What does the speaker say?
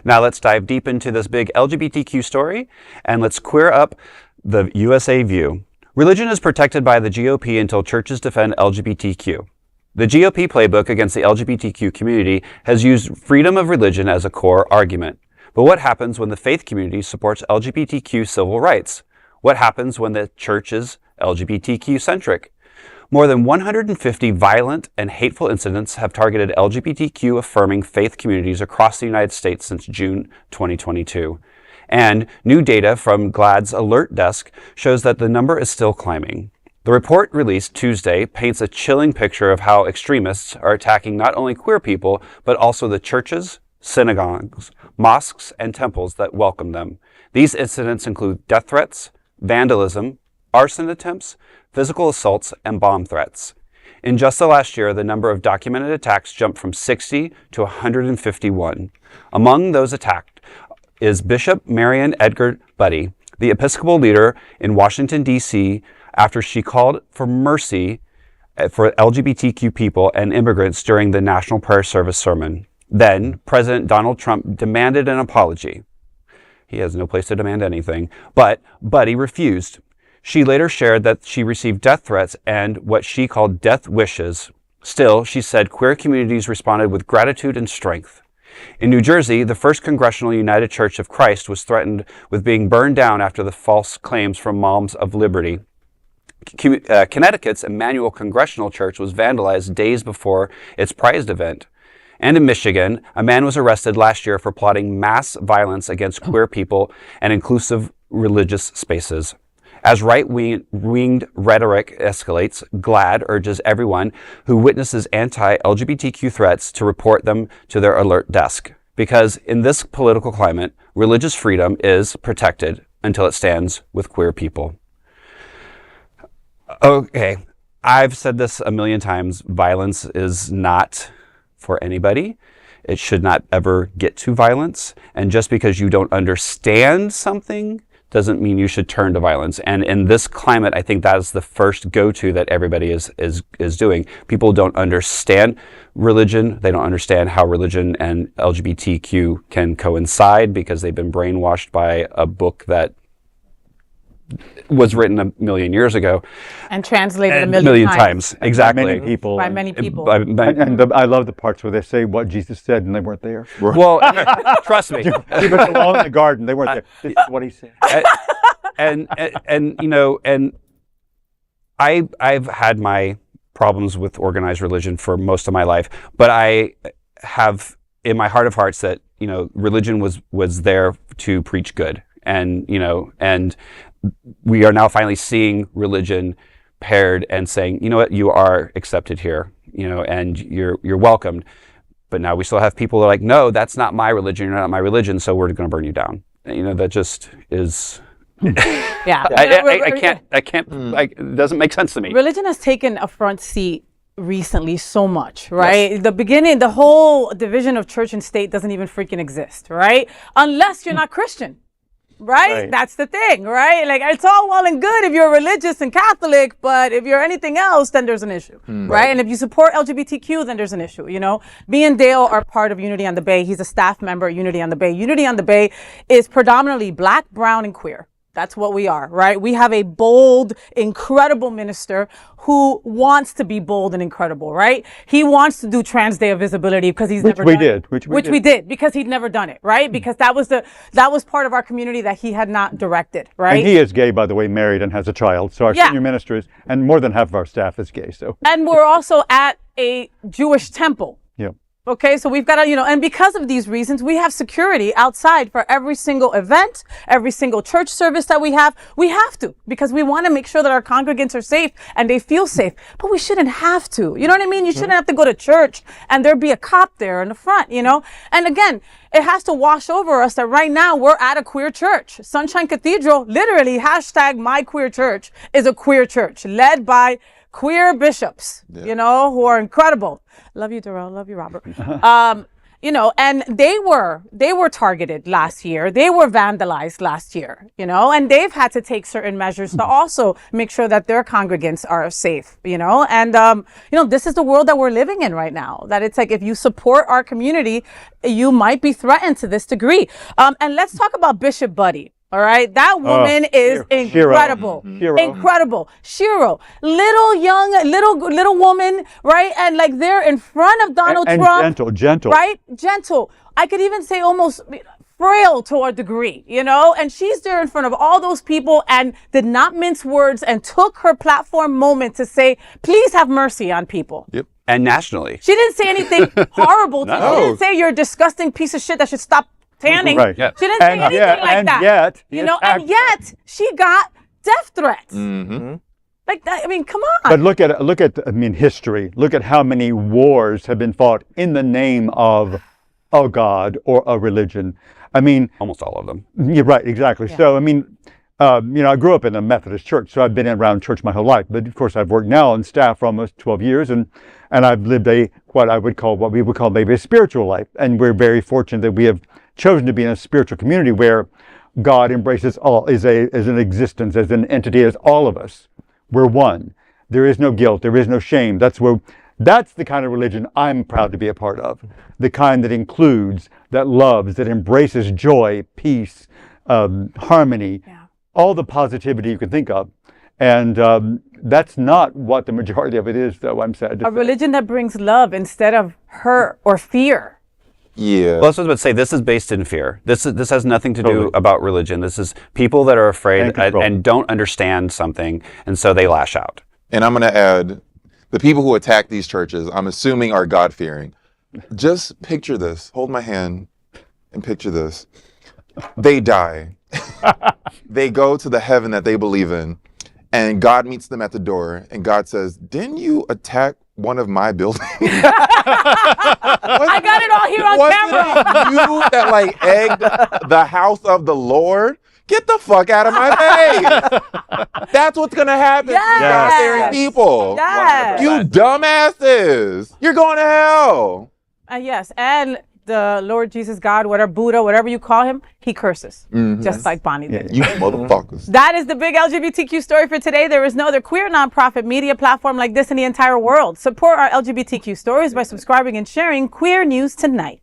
Now let's dive deep into this big LGBTQ story, and let's queer up the USA view. Religion is protected by the GOP until churches defend LGBTQ. The GOP playbook against the LGBTQ community has used freedom of religion as a core argument. But what happens when the faith community supports LGBTQ civil rights? What happens when the church is LGBTQ-centric? More than 150 violent and hateful incidents have targeted LGBTQ-affirming faith communities across the United States since June 2022. And new data from GLAAD's Alert Desk shows that the number is still climbing. The report released Tuesday paints a chilling picture of how extremists are attacking not only queer people, but also the churches, synagogues, mosques, and temples that welcome them. These incidents include death threats, vandalism, arson attempts, physical assaults, and bomb threats. In just the last year, the number of documented attacks jumped from 60 to 151. Among those attacked is Bishop Mariann Edgar Budde, the Episcopal leader in Washington, D.C., after she called for mercy for LGBTQ people and immigrants during the National Prayer Service sermon. Then, President Donald Trump demanded an apology. He has no place to demand anything, but Budde refused. She later shared that she received death threats and what she called death wishes. Still, she said queer communities responded with gratitude and strength. In New Jersey, the First Congregational United Church of Christ was threatened with being burned down after the false claims from Moms of Liberty. Connecticut's Immanuel Congregational Church was vandalized days before its prized event. And in Michigan, a man was arrested last year for plotting mass violence against queer people and inclusive religious spaces. As right-winged rhetoric escalates, GLAAD urges everyone who witnesses anti-LGBTQ threats to report them to their alert desk. Because in this political climate, religious freedom is protected until it stands with queer people. Okay, I've said this a million times. Violence is not for anybody. It should not ever get to violence. And just because you don't understand something doesn't mean you should turn to violence. And in this climate, I think that is the first go-to that everybody is doing. People don't understand religion. They don't understand how religion and LGBTQ can coincide because they've been brainwashed by a book that was written a million years ago and translated a million times. Exactly. By many people. By many people. I love the parts where they say what Jesus said and they weren't there. Well, trust me. Leave us alone in the garden. They weren't there. This is what he said. And you know, and I've had my problems with organized religion for most of my life, but I have in my heart of hearts that, you know, religion was there to preach good. And, you know, and we are now finally seeing religion paired and saying, you know what, you are accepted here, you know, and you're welcomed. But now we still have people that are like, no, that's not my religion. You're not my religion. So we're going to burn you down. You know, that just is. Yeah. I can't, it doesn't make sense to me. Religion has taken a front seat recently so much, right? Yes. The whole division of church and state doesn't even freaking exist, right? Unless you're not Christian. Right? That's the thing, right? Like, it's all well and good if you're religious and Catholic, but if you're anything else, then there's an issue, right? And if you support LGBTQ, then there's an issue, you know? Me and Dale are part of Unity on the Bay. He's a staff member at Unity on the Bay. Unity on the Bay is predominantly Black, brown, and queer. That's what we are, right? We have a bold, incredible minister who wants to be bold and incredible, right? He wants to do Trans Day of Visibility because he's never done it. Which we did because he'd never done it, right? Because that was part of our community that he had not directed, right? And he is gay, by the way, married and has a child. So our senior minister is, and more than half of our staff is gay. So. And we're also at a Jewish temple. Yeah. Okay, so we've got to, you know, and because of these reasons, we have security outside for every single event, every single church service that we have. We have to, because we want to make sure that our congregants are safe and they feel safe. But we shouldn't have to. You know what I mean? You shouldn't have to go to church and there be a cop there in the front, you know? And again, it has to wash over us that right now we're at a queer church. Sunshine Cathedral, literally, #myqueerchurch is a queer church led by queer bishops, you know, who are incredible. Love you, Darrell. Love you, Robert. you know, and they were targeted last year. They were vandalized last year, you know, and they've had to take certain measures to also make sure that their congregants are safe, you know. And, you know, this is the world that we're living in right now, that it's like if you support our community, you might be threatened to this degree. And let's talk about Bishop Budde. All right, that woman is incredible, incredible. Shiro, little woman, right? And like they're in front of Donald Trump, gentle, right? Gentle. I could even say almost frail to a degree, you know. And she's there in front of all those people and did not mince words and took her platform moment to say, "Please have mercy on people." Yep. And nationally, she didn't say anything horrible. She didn't say you're a disgusing piece of shit that should stop tanning. Right. Yeah. She didn't say anything like that. Yet, you know, and yet she got death threats. Like that. I mean, come on. But look at I mean, history. Look at how many wars have been fought in the name of a god or a religion. I mean, almost all of them. You're right, exactly. Yeah. So I mean, you know, I grew up in a Methodist church, so I've been around church my whole life. But of course, I've worked now on staff for almost 12 years, and I've lived what we would call maybe a spiritual life. And we're very fortunate that we have chosen to be in a spiritual community where God embraces all, as an existence, as an entity, as all of us. We're one. There is no guilt. There is no shame. That's the kind of religion I'm proud to be a part of. The kind that includes, that loves, that embraces joy, peace, harmony, all the positivity you can think of. And that's not what the majority of it is, though, I'm sad to say. A religion that brings love instead of hurt or fear. Yeah. Well, I was about to say, this is based in fear. This has nothing to do about religion. This is people that are afraid and don't understand something, and so they lash out. And I'm going to add, the people who attack these churches, I'm assuming are God-fearing. Just picture this. Hold my hand and picture this. They die. They go to the heaven that they believe in, and God meets them at the door, and God says, "Didn't you attack one of my buildings?" I got it all here on camera. You that like egged the house of the Lord? Get the fuck out of my face. That's what's gonna happen to God-fearing people. Yes. You dumbasses. You're going to hell. Yes, and the Lord Jesus God, whatever Buddha, whatever you call him, he curses, just like Bonnie did. You motherfuckers. That is the big LGBTQ story for today. There is no other queer nonprofit media platform like this in the entire world. Support our LGBTQ stories by subscribing and sharing Queer News Tonight.